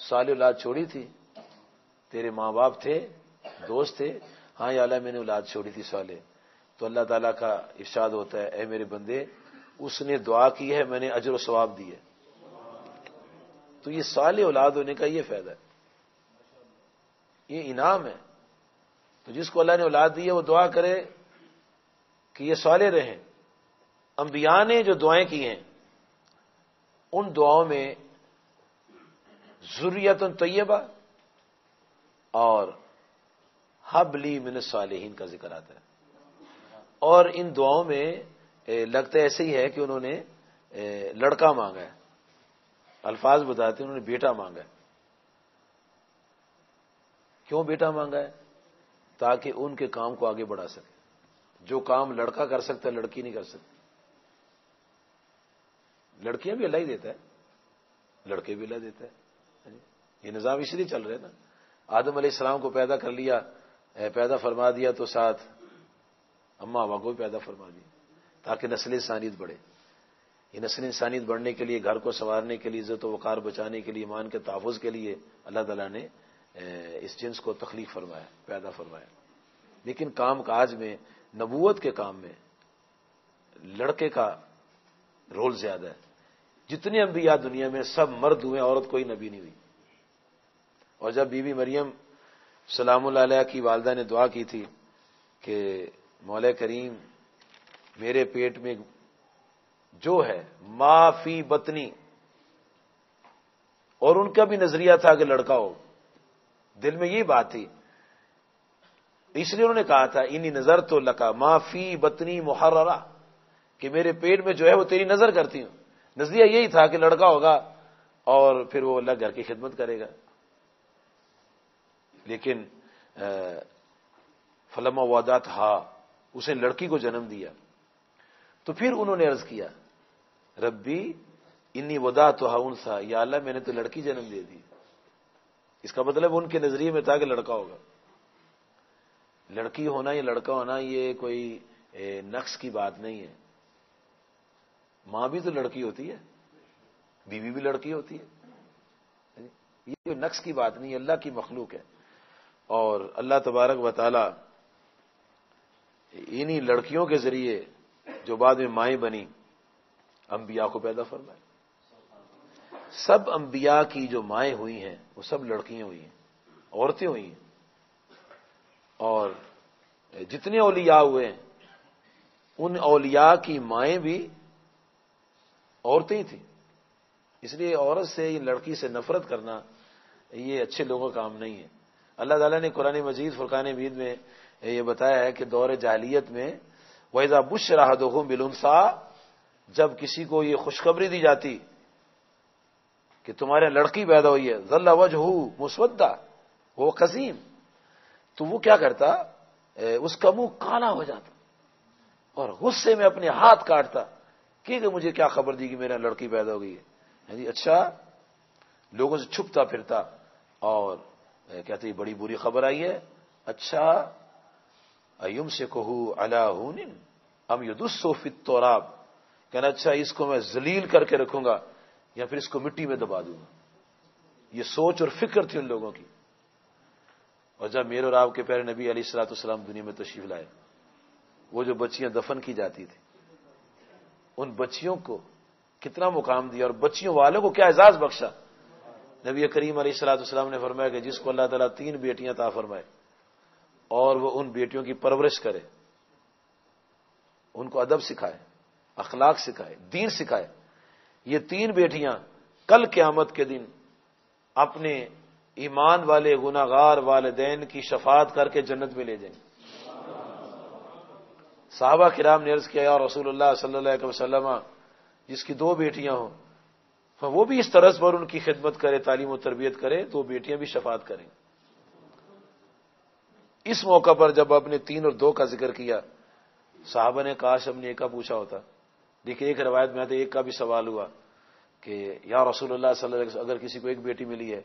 صالح اولاد چھوڑی تھی، تیرے ماں باپ تھے، دوست تھے، ہاں یا اللہ میں نے اولاد چھوڑی تھی صالح، تو اللہ تعالیٰ کا ارشاد ہوتا ہے اے میرے بندے اس نے دعا کی ہے، میں نے اجر و ثواب دی ہے۔ تو یہ صالح اولاد ہونے کا یہ فائدہ ہے، یہ انعام ہے۔ تو جس کو اللہ نے اولاد دی ہے وہ دعا کرے کہ یہ صالح رہیں۔ انبیاء نے جو دعائیں کی ہیں ان دعاؤں میں ذریۃ طیبہ اور حب لی من الصالحین کا ذکر آتا ہے، اور ان دعاؤں میں لگتا ایسے ہی ہے کہ انہوں نے لڑکا مانگا ہے، الفاظ بتاتے ہیں انہوں نے بیٹا مانگا ہے۔ کیوں بیٹا مانگا ہے؟ تاکہ ان کے کام کو آگے بڑھا سکے۔ جو کام لڑکا کر سکتا ہے لڑکی نہیں کر سکتی۔ لڑکیاں بھی اللہ ہی دیتا ہے، لڑکے بھی اللہ دیتا ہے۔ یہ نظام اس لیے چل رہا ہے نا، آدم علیہ السلام کو پیدا کر لیا، پیدا فرما دیا تو ساتھ اماں ہوا کو بھی پیدا فرما دیا تاکہ نسل انسانیت بڑھے۔ یہ نسل انسانیت بڑھنے کے لیے، گھر کو سنوارنے کے لیے، عزت و وقار بچانے کے لیے، ایمان کے تحفظ کے لیے اللہ تعالیٰ نے اس جنس کو تخلیق فرمایا، پیدا فرمایا۔ لیکن کام کاج میں، نبوت کے کام میں لڑکے کا رول زیادہ ہے۔ جتنے انبیاء دنیا میں سب مرد ہوئے، عورت کوئی نبی نہیں ہوئی۔ اور جب بی بی مریم سلام اللہ علیہ کی والدہ نے دعا کی تھی کہ مولا کریم میرے پیٹ میں جو ہے ما فی بطنی، اور ان کا بھی نظریہ تھا کہ لڑکا ہو، دل میں یہ بات تھی، اس لیے انہوں نے کہا تھا انی نظر تو لکا ما فی بطنی محررہ، کہ میرے پیٹ میں جو ہے وہ تیری نظر کرتی ہوں۔ نظریہ یہی تھا کہ لڑکا ہوگا اور پھر وہ اللہ گھر کی خدمت کرے گا۔ لیکن فلما وضعتھا، اس نے لڑکی کو جنم دیا، تو پھر انہوں نے عرض کیا ربی انی وضعتھا انثی، یا اللہ میں نے تو لڑکی جنم دے دی۔ اس کا مطلب ان کے نظریے میں تھا کہ لڑکا ہوگا۔ لڑکی ہونا یا لڑکا ہونا یہ کوئی نقص کی بات نہیں ہے۔ ماں بھی تو لڑکی ہوتی ہے، بیوی بھی لڑکی ہوتی ہے، یہ کوئی نقص کی بات نہیں، اللہ کی مخلوق ہے۔ اور اللہ تبارک و تعالی انہی لڑکیوں کے ذریعے جو بعد میں مائیں بنی انبیاء کو پیدا فرمائے۔ سب انبیاء کی جو مائیں ہوئی ہیں وہ سب لڑکیاں ہوئی ہیں، عورتیں ہوئی ہیں۔ اور جتنے اولیاء ہوئے ہیں ان اولیاء کی مائیں بھی عورتیں ہی تھیں۔ اس لیے عورت سے، لڑکی سے نفرت کرنا یہ اچھے لوگوں کا کام نہیں ہے۔ اللہ تعالیٰ نے قرآن مجید فرقان حمید میں یہ بتایا ہے کہ دور جاہلیت میں وَإِذَا بُشِّرَ أَحَدُهُم بِالْأُنثىٰ، جب کسی کو یہ خوشخبری دی جاتی کہ تمہارے لڑکی پیدا ہوئی ہے، ظَلَّ وَجْهُهُ مُسْوَدًّا وَهُوَ كَظِيمٌ، تو وہ کیا کرتا، اس کا منہ کالا ہو جاتا اور غصے میں اپنے ہاتھ کاٹتا کہ مجھے کیا خبر دی کہ میرا لڑکی پیدا ہو گئی ہے۔ اچھا، لوگوں سے چھپتا پھرتا اور کہتے بڑی بری خبر آئی ہے۔ اچھا، ایمسکہ علی ہون ام یدسہ فی التراب، کہنا اچھا اس کو میں ذلیل کر کے رکھوں گا یا پھر اس کو مٹی میں دبا دوں گا۔ یہ سوچ اور فکر تھی ان لوگوں کی۔ اور جب میرے اور آپ کے پیارے نبی علیہ الصلوۃ والسلام دنیا میں تشریف لائے، وہ جو بچیاں دفن کی جاتی تھی ان بچیوں کو کتنا مقام دیا اور بچیوں والوں کو کیا اعزاز بخشا۔ نبی کریم علیہ الصلوۃ والسلام نے فرمایا کہ جس کو اللہ تعالیٰ 3 بیٹیاں عطا فرمائے اور وہ ان بیٹیوں کی پرورش کرے، ان کو ادب سکھائے، اخلاق سکھائے، دین سکھائے، یہ 3 بیٹیاں کل قیامت کے دن اپنے ایمان والے گناہگار والدین کی شفاعت کر کے جنت میں لے جائیں۔ صحابہ کرام نے عرض کیا یا رسول اللہ صلی اللہ علیہ وسلم، جس کی 2 بیٹیاں ہوں وہ بھی اس طرز پر ان کی خدمت کرے، تعلیم و تربیت کرے تو بیٹیاں بھی شفاعت کریں۔ اس موقع پر جب آپ نے 3 اور 2 کا ذکر کیا، صحابہ نے کاش ہم نے 1 کا پوچھا ہوتا۔ دیکھیے ایک روایت میں آتا ہے 1 کا بھی سوال ہوا کہ یا رسول اللہ صلی اللہ علیہ وسلم اگر کسی کو 1 بیٹی ملی ہے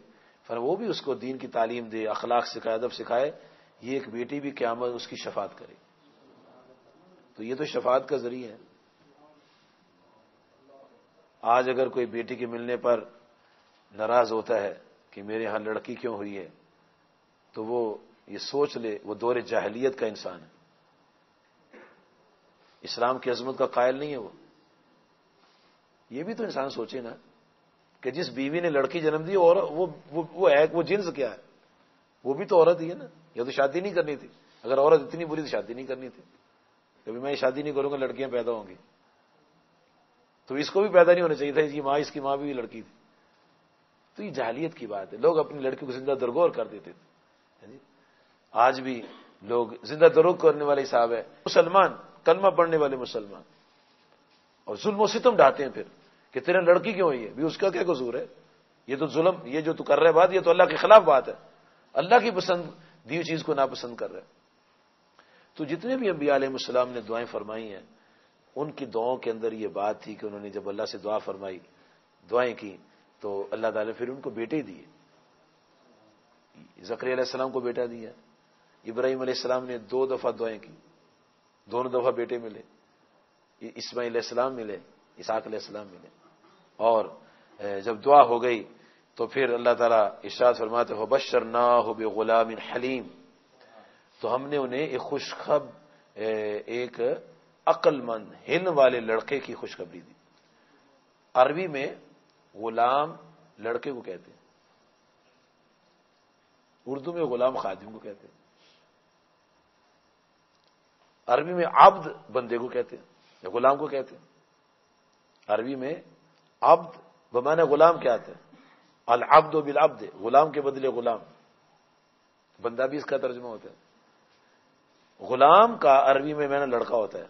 پھر وہ بھی اس کو دین کی تعلیم دے، اخلاق سکھائے، ادب سکھائے، یہ 1 بیٹی بھی قیامت اس کی شفاعت کرے۔ تو یہ تو شفاعت کا ذریعہ ہے۔ آج اگر کوئی بیٹی کے ملنے پر ناراض ہوتا ہے کہ میرے ہاں لڑکی کیوں ہوئی ہے، تو وہ یہ سوچ لے وہ دور جاہلیت کا انسان ہے، اسلام کی عظمت کا قائل نہیں ہے وہ۔ یہ بھی تو انسان سوچے نا کہ جس بیوی نے لڑکی جنم دی اور وہ جنس کیا ہے، وہ بھی تو عورت ہی ہے نا، یا تو شادی نہیں کرنی تھی، اگر عورت اتنی بری تو شادی نہیں کرنی تھی، کبھی میں شادی نہیں کروں گا لڑکیاں پیدا ہوں گی، تو اس کو بھی پیدا نہیں ہونا چاہیے تھا، اس کی ماں بھی لڑکی تھی۔ تو یہ جاہلیت کی بات ہے، لوگ اپنی لڑکی کو زندہ درگور کر دیتے تھے۔ آج بھی لوگ زندہ درگور کرنے والے صاحب ہے مسلمان، کلمہ پڑھنے والے مسلمان، اور ظلم و ستم ڈھاتے ہیں پھر کہ تیرے لڑکی کیوں ہوئی ہے، بھی اس کا کیا قصور ہے، یہ تو ظلم، یہ جو تو کر رہے بات، یہ تو اللہ کے خلاف بات ہے، اللہ کی پسند دی ہوئی چیز کو ناپسند کر رہے۔ تو جتنے بھی انبیاء علیہ السلام نے دعائیں فرمائی ہیں، ان کی دعاؤں کے اندر یہ بات تھی کہ انہوں نے جب اللہ سے دعا فرمائی، دعائیں کی، تو اللہ تعالیٰ پھر ان کو بیٹے دیے۔ زکریا علیہ السلام کو بیٹا دیا، ابراہیم علیہ السلام نے 2 دفعہ دعائیں کی، دونوں دفعہ بیٹے ملے، اسماعیل علیہ السلام ملے، اسحاق علیہ السلام ملے، اور جب دعا ہو گئی تو پھر اللہ تعالیٰ ارشاد فرماتے ہو بشرناہ بغلام حلیم، تو ہم نے انہیں ایک خوشخبر، ایک عقل مند ہن والے لڑکے کی خوشخبری دی۔ عربی میں غلام لڑکے کو کہتے ہیں، اردو میں غلام خادم کو کہتے ہیں، عربی میں عبد بندے کو کہتے ہیں یا غلام کو کہتے ہیں۔ عربی میں عبد بمعنی غلام کیا آتا ہے، العبد بالعبد، غلام کے بدلے غلام، بندہ بھی اس کا ترجمہ ہوتا ہے۔ غلام کا عربی میں معنی لڑکا ہوتا ہے،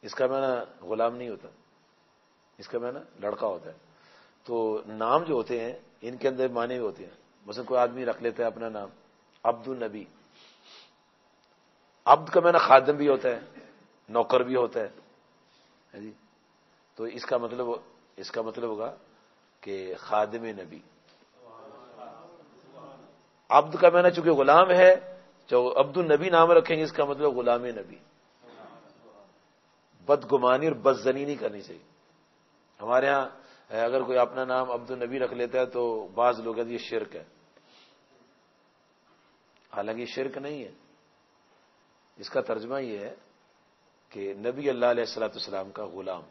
اس کا معنی غلام نہیں ہوتا، اس کا معنی لڑکا ہوتا ہے۔ تو نام جو ہوتے ہیں ان کے اندر معنی بھی ہوتے ہیں، مثلا کوئی آدمی رکھ لیتا ہے اپنا نام عبد النبی، عبد کا معنی خادم بھی ہوتا ہے، نوکر بھی ہوتا ہے جی، تو اس کا مطلب ہوگا کہ خادم نبی۔ عبد کا معنی چونکہ غلام ہے، جو عبد النبی نام رکھیں گے اس کا مطلب غلام نبی۔ بدگمانی اور بدزنی نہیں کرنی چاہیے۔ ہمارے ہاں اگر کوئی اپنا نام عبد النبی رکھ لیتا ہے تو بعض لوگ کہتے ہیں یہ شرک ہے، حالانکہ یہ شرک نہیں ہے، اس کا ترجمہ یہ ہے کہ نبی اللہ علیہ الصلوۃ والسلام کا غلام،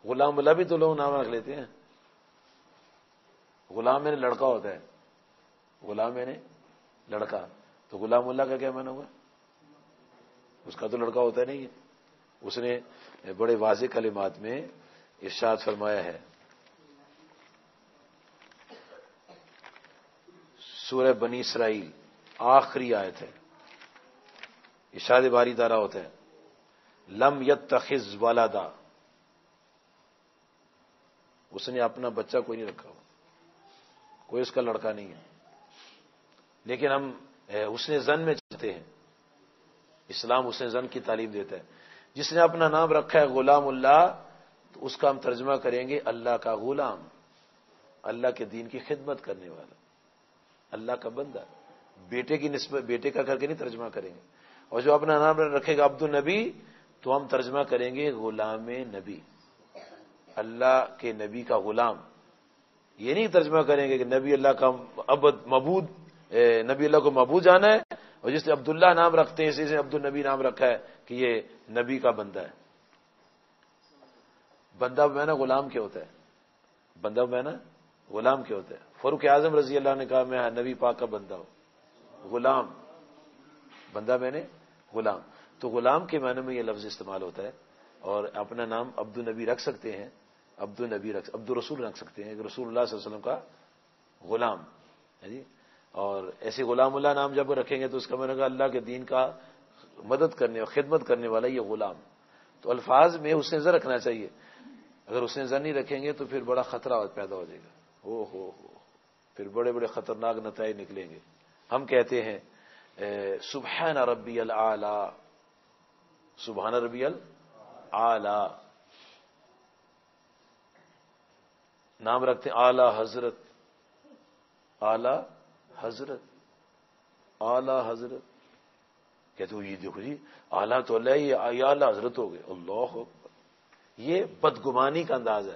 غلام اللہ بھی تو لوگ نام رکھ لیتے ہیں، غلام میں نے لڑکا ہوتا ہے، غلام میں نے لڑکا، تو غلام اللہ کا کیا معنی ہوگا، اس کا تو لڑکا ہوتا نہیں ہے۔ اس نے بڑے واضح کلمات میں ارشاد فرمایا ہے، سورہ بنی اسرائیل آخری آیت ہے، ارشاد باری تعالیٰ ہوتا ہے لم یتخذ ولدا، اس نے اپنا بچہ کوئی نہیں رکھا، کوئی اس کا لڑکا نہیں ہے، لیکن ہم حسن ظن میں چلتے ہیں، اسلام حسن ظن کی تعلیم دیتا ہے۔ جس نے اپنا نام رکھا ہے غلام اللہ، تو اس کا ہم ترجمہ کریں گے اللہ کا غلام، اللہ کے دین کی خدمت کرنے والا، اللہ کا بندہ، بیٹے کی نسبت بیٹے کا کر کے نہیں ترجمہ کریں گے۔ اور جو اپنا نام رکھے گا عبد النبی، تو ہم ترجمہ کریں گے غلام نبی، اللہ کے نبی کا غلام۔ یہ نہیں ترجمہ کریں گے کہ نبی اللہ کا معبود، نبی اللہ کو معبود جانا ہے، اور جس نے عبداللہ نام رکھتے ہیں اسی سے عبد النبی نام رکھا ہے کہ یہ نبی کا بندہ ہے۔ بندہ میں نا غلام کیا ہوتا ہے، بندہ میں نا غلام کیا ہوتا ہے۔ فاروق اعظم رضی اللہ نے کہا میں نبی پاک کا بندہ ہوں، غلام، بندہ میں نے غلام، تو غلام کے معنی میں یہ لفظ استعمال ہوتا ہے۔ اور اپنا نام عبد النبی رکھ سکتے ہیں، عبد الرسول رکھ سکتے ہیں، رسول اللہ صلی اللہ علیہ وسلم کا غلام ہے جی۔ اور ایسے غلام اللہ نام جب رکھیں گے تو اس کا معنی ہوگا اللہ کے دین کا مدد کرنے اور خدمت کرنے والا یہ غلام۔ تو الفاظ میں حسن ظن رکھنا چاہیے، اگر حسن ظن نہیں رکھیں گے تو پھر بڑا خطرہ پیدا ہو جائے گا، ہو پھر بڑے بڑے خطرناک نتائج نکلیں گے۔ ہم کہتے ہیں سبحان ربی الاعلی، سبحان ربی الاعلی، نام رکھتے ہیں اعلی حضرت، اعلی حضرت، اعلی حضرت، کہتے ہو یہ دیکھو جی اعلیٰ تو اللہ، یہ اعلیٰ حضرت ہو گئے، اللہ اکبر۔ یہ بدگمانی کا انداز ہے،